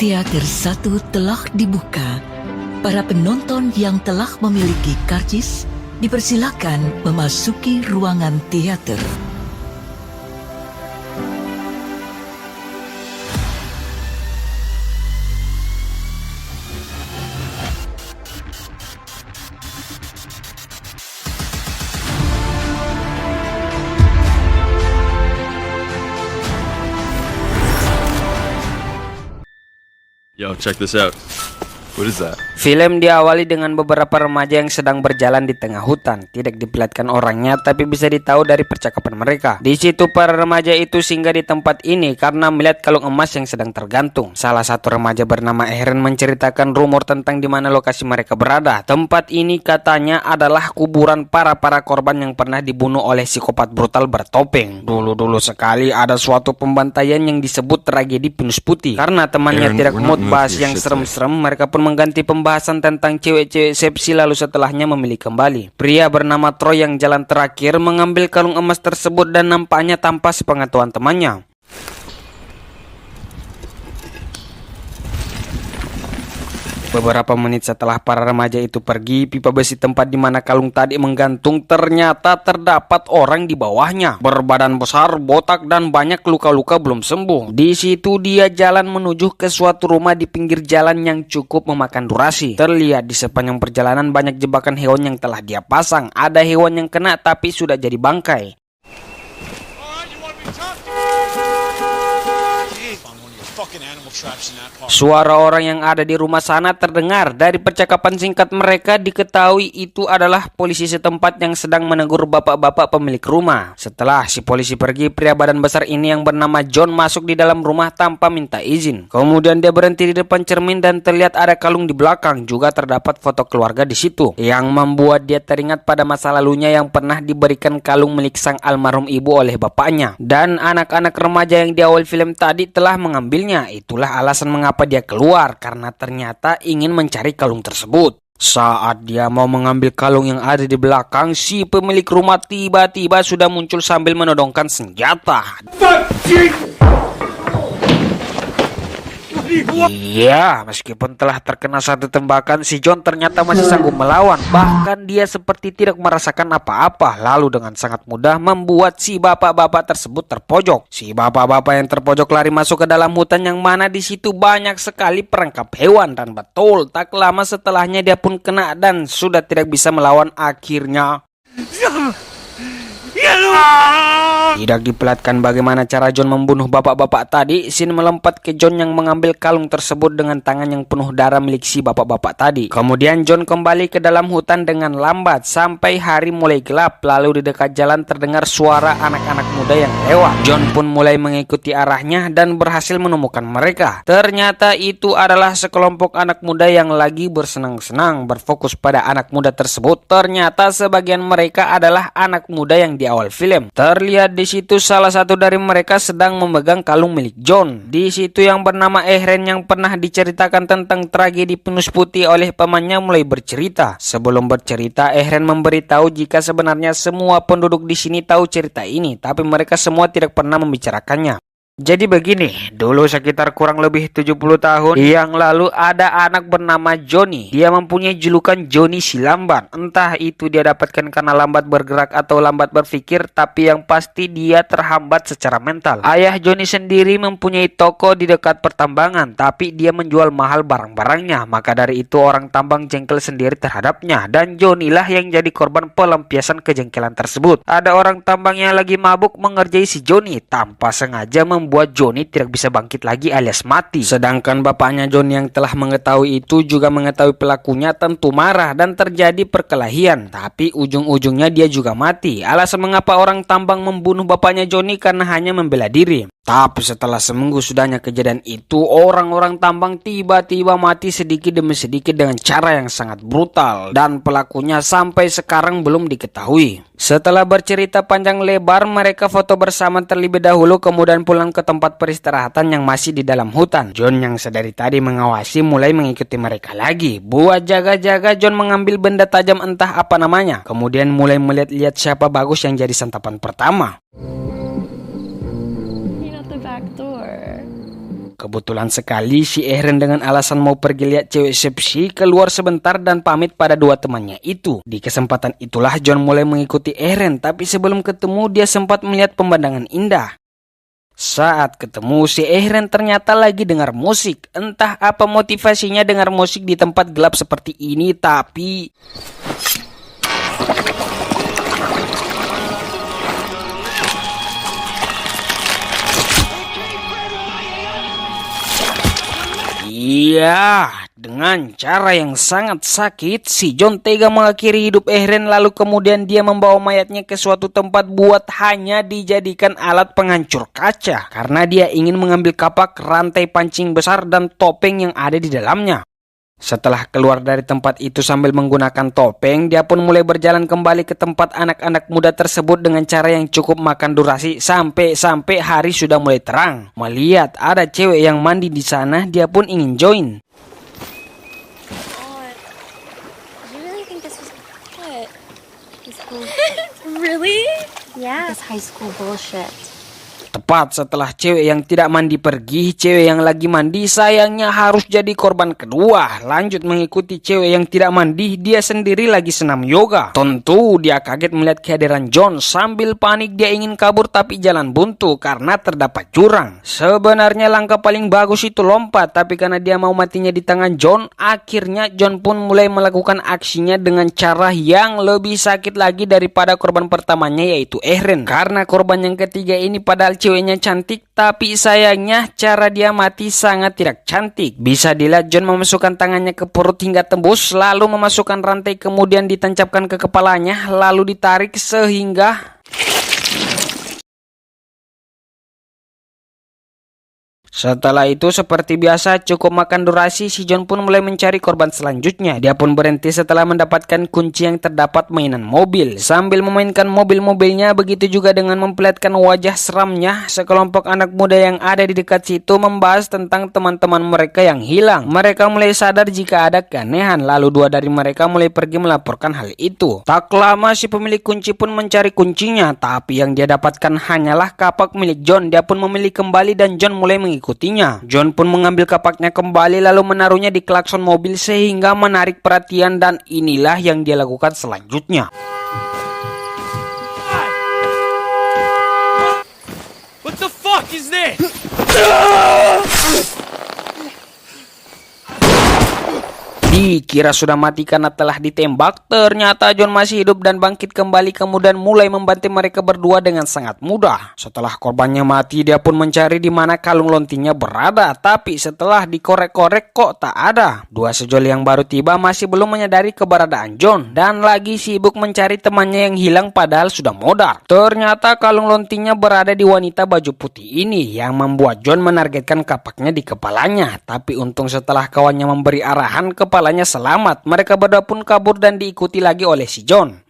Teater 1 telah dibuka. Para penonton yang telah memiliki karcis dipersilakan memasuki ruangan teater. Yo, check this out. What is that? Film diawali dengan beberapa remaja yang sedang berjalan di tengah hutan. Tidak diperlihatkan orangnya, tapi bisa ditahu dari percakapan mereka. Di situ para remaja itu singgah di tempat ini karena melihat kalung emas yang sedang tergantung. Salah satu remaja bernama Eren menceritakan rumor tentang di mana lokasi mereka berada. Tempat ini katanya adalah kuburan para korban yang pernah dibunuh oleh psikopat brutal bertopeng. Dulu sekali ada suatu pembantaian yang disebut tragedi Pinus Putih. Karena temannya Eren, tidak we're mood not bahas moving yang shit serem-serem, mereka pun mengganti pembahasan tentang cewek-cewek sepsi, lalu setelahnya memilih kembali. Pria bernama Troy yang jalan terakhir mengambil kalung emas tersebut dan nampaknya tanpa sepengetahuan temannya. Beberapa menit setelah para remaja itu pergi, pipa besi tempat di mana kalung tadi menggantung ternyata terdapat orang di bawahnya. Berbadan besar, botak, dan banyak luka-luka belum sembuh. Di situ dia jalan menuju ke suatu rumah di pinggir jalan yang cukup memakan durasi. Terlihat di sepanjang perjalanan banyak jebakan hewan yang telah dia pasang. Ada hewan yang kena tapi sudah jadi bangkai. Suara orang yang ada di rumah sana terdengar. Dari percakapan singkat mereka diketahui itu adalah polisi setempat yang sedang menegur bapak-bapak pemilik rumah. Setelah si polisi pergi, pria badan besar ini yang bernama John masuk di dalam rumah tanpa minta izin. Kemudian dia berhenti di depan cermin dan terlihat ada kalung di belakang. Juga terdapat foto keluarga di situ, yang membuat dia teringat pada masa lalunya yang pernah diberikan kalung milik sang almarhum ibu oleh bapaknya. Dan anak-anak remaja yang di awal film tadi telah mengambilnya. Itulah alasan mengapa dia keluar, karena ternyata ingin mencari kalung tersebut. Saat dia mau mengambil kalung yang ada di belakang, si pemilik rumah tiba-tiba sudah muncul sambil menodongkan senjata. Iya, meskipun telah terkena satu tembakan, si John ternyata masih sanggup melawan. Bahkan dia seperti tidak merasakan apa-apa. Lalu dengan sangat mudah membuat si bapak-bapak tersebut terpojok. Si bapak-bapak yang terpojok lari masuk ke dalam hutan yang mana di situ banyak sekali perangkap hewan. Dan betul, tak lama setelahnya dia pun kena dan sudah tidak bisa melawan akhirnya. Tidak diperlihatkan bagaimana cara John membunuh bapak-bapak tadi. Sin melompat ke John yang mengambil kalung tersebut dengan tangan yang penuh darah milik si bapak-bapak tadi. Kemudian John kembali ke dalam hutan dengan lambat sampai hari mulai gelap. Lalu di dekat jalan terdengar suara anak-anak muda yang lewat. John pun mulai mengikuti arahnya dan berhasil menemukan mereka. Ternyata itu adalah sekelompok anak muda yang lagi bersenang-senang. Berfokus pada anak muda tersebut, ternyata sebagian mereka adalah anak muda yang di awal film. Terlihat di situ salah satu dari mereka sedang memegang kalung milik John. Di situ yang bernama Eren yang pernah diceritakan tentang tragedi Pinus Putih oleh pamannya mulai bercerita. Sebelum bercerita, Eren memberitahu jika sebenarnya semua penduduk di sini tahu cerita ini, tapi mereka semua tidak pernah membicarakannya. Jadi begini, dulu sekitar kurang lebih 70 tahun yang lalu ada anak bernama Johnny. Dia mempunyai julukan Johnny si lambat. Entah itu dia dapatkan karena lambat bergerak atau lambat berpikir, tapi yang pasti dia terhambat secara mental. Ayah Johnny sendiri mempunyai toko di dekat pertambangan, tapi dia menjual mahal barang-barangnya. Maka dari itu orang tambang jengkel sendiri terhadapnya, dan Johnny lah yang jadi korban pelampiasan kejengkelan tersebut. Ada orang tambang yang lagi mabuk mengerjai si Johnny, tanpa sengaja membuat Johnny tidak bisa bangkit lagi alias mati. Sedangkan bapaknya Johnny yang telah mengetahui itu juga mengetahui pelakunya, tentu marah dan terjadi perkelahian. Tapi ujung-ujungnya dia juga mati. Alasan mengapa orang tambang membunuh bapaknya Johnny karena hanya membela diri. Tapi setelah seminggu sudahnya kejadian itu, orang-orang tambang tiba-tiba mati sedikit demi sedikit dengan cara yang sangat brutal. Dan pelakunya sampai sekarang belum diketahui. Setelah bercerita panjang lebar, mereka foto bersama terlebih dahulu, kemudian pulang ke tempat peristirahatan yang masih di dalam hutan. John yang sedari tadi mengawasi mulai mengikuti mereka lagi. Buat jaga-jaga, John mengambil benda tajam entah apa namanya. Kemudian mulai melihat-lihat siapa bagus yang jadi santapan pertama. Kebetulan sekali si Ehren dengan alasan mau pergi lihat cewek sepsi keluar sebentar dan pamit pada dua temannya itu. Di kesempatan itulah John mulai mengikuti Ehren, tapi sebelum ketemu dia sempat melihat pemandangan indah. Saat ketemu si Ehren ternyata lagi dengar musik. Entah apa motivasinya dengar musik di tempat gelap seperti ini, tapi iya, dengan cara yang sangat sakit, si John tega mengakhiri hidup Ehren lalu kemudian dia membawa mayatnya ke suatu tempat buat hanya dijadikan alat penghancur kaca. Karena dia ingin mengambil kapak, rantai pancing besar dan topeng yang ada di dalamnya. Setelah keluar dari tempat itu sambil menggunakan topeng, dia pun mulai berjalan kembali ke tempat anak-anak muda tersebut dengan cara yang cukup makan durasi sampai hari sudah mulai terang. Melihat ada cewek yang mandi di sana, dia pun ingin join. You really think this was what? High school? Really? Yeah. This high school bullshit. Tepat setelah cewek yang tidak mandi pergi, cewek yang lagi mandi sayangnya harus jadi korban kedua. Lanjut mengikuti cewek yang tidak mandi, dia sendiri lagi senam yoga. Tentu dia kaget melihat kehadiran John. Sambil panik dia ingin kabur tapi jalan buntu karena terdapat jurang. Sebenarnya langkah paling bagus itu lompat, tapi karena dia mau matinya di tangan John, akhirnya John pun mulai melakukan aksinya dengan cara yang lebih sakit lagi daripada korban pertamanya, yaitu Ehren. Karena korban yang ketiga ini padahal ceweknya cantik, tapi sayangnya cara dia mati sangat tidak cantik. Bisa dilihat John memasukkan tangannya ke perut hingga tembus, lalu memasukkan rantai kemudian ditancapkan ke kepalanya, lalu ditarik sehingga setelah itu seperti biasa cukup makan durasi, si John pun mulai mencari korban selanjutnya. Dia pun berhenti setelah mendapatkan kunci yang terdapat mainan mobil. Sambil memainkan mobil-mobilnya, begitu juga dengan memperlihatkan wajah seramnya, sekelompok anak muda yang ada di dekat situ membahas tentang teman-teman mereka yang hilang. Mereka mulai sadar jika ada keanehan, lalu dua dari mereka mulai pergi melaporkan hal itu. Tak lama si pemilik kunci pun mencari kuncinya, tapi yang dia dapatkan hanyalah kapak milik John. Dia pun memilih kembali dan John mulai mengikutinya. John pun mengambil kapaknya kembali lalu menaruhnya di klakson mobil sehingga menarik perhatian, dan inilah yang dia lakukan selanjutnya. What the fuck is this? Dikira sudah mati karena telah ditembak, ternyata John masih hidup dan bangkit kembali kemudian mulai membantu mereka berdua dengan sangat mudah. Setelah korbannya mati, dia pun mencari di mana kalung lontinya berada, tapi setelah dikorek-korek kok tak ada. Dua sejoli yang baru tiba masih belum menyadari keberadaan John dan lagi sibuk mencari temannya yang hilang padahal sudah modar. Ternyata kalung lontinya berada di wanita baju putih ini yang membuat John menargetkan kapaknya di kepalanya. Tapi untung setelah kawannya memberi arahan, kepalanya selamat. Mereka berdua pun kabur dan diikuti lagi oleh si John.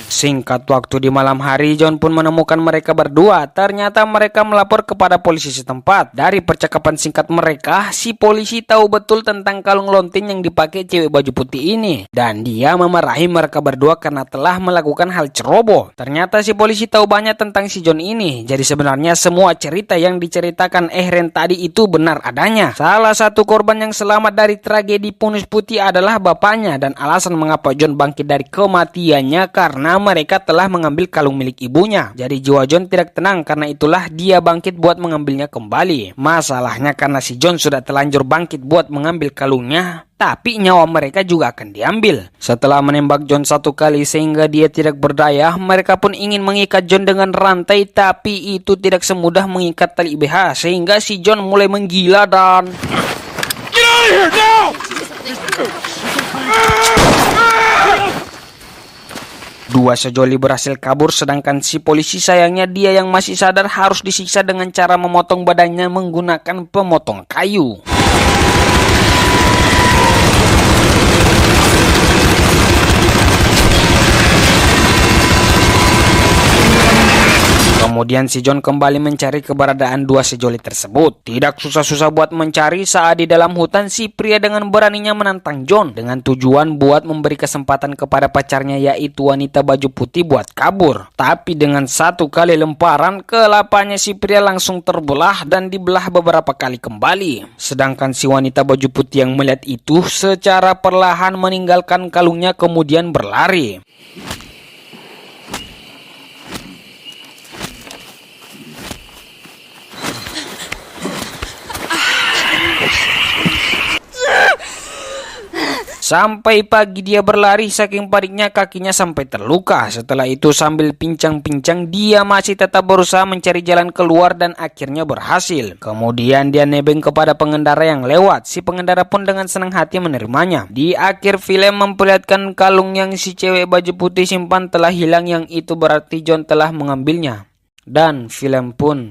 Singkat waktu di malam hari, John pun menemukan mereka berdua. Ternyata mereka melapor kepada polisi setempat. Dari percakapan singkat mereka, si polisi tahu betul tentang kalung lontin yang dipakai cewek baju putih ini. Dan dia memarahi mereka berdua karena telah melakukan hal ceroboh. Ternyata si polisi tahu banyak tentang si John ini. Jadi sebenarnya semua cerita yang diceritakan Ehren tadi itu benar adanya. Salah satu korban yang selamat dari tragedi Punus Putih adalah bapaknya. Dan alasan mengapa John bangkit dari kematiannya karena mereka telah mengambil kalung milik ibunya. Jadi jiwa John tidak tenang, karena itulah dia bangkit buat mengambilnya kembali. Masalahnya karena si John sudah terlanjur bangkit buat mengambil kalungnya, tapi nyawa mereka juga akan diambil. Setelah menembak John satu kali sehingga dia tidak berdaya, mereka pun ingin mengikat John dengan rantai, tapi itu tidak semudah mengikat tali BH sehingga si John mulai menggila dan Get out of here now! dua sejoli berhasil kabur, sedangkan si polisi sayangnya dia yang masih sadar harus disiksa dengan cara memotong badannya menggunakan pemotong kayu. Kemudian si John kembali mencari keberadaan dua sejoli tersebut. Tidak susah-susah buat mencari, saat di dalam hutan si pria dengan beraninya menantang John dengan tujuan buat memberi kesempatan kepada pacarnya yaitu wanita baju putih buat kabur. Tapi dengan satu kali lemparan, kelapanya si pria langsung terbelah dan dibelah beberapa kali kembali. Sedangkan si wanita baju putih yang melihat itu secara perlahan meninggalkan kalungnya kemudian berlari. Sampai pagi dia berlari, saking paniknya kakinya sampai terluka. Setelah itu sambil pincang-pincang dia masih tetap berusaha mencari jalan keluar dan akhirnya berhasil. Kemudian dia nebeng kepada pengendara yang lewat. Si pengendara pun dengan senang hati menerimanya. Di akhir film memperlihatkan kalung yang si cewek baju putih simpan telah hilang, yang itu berarti John telah mengambilnya. Dan film pun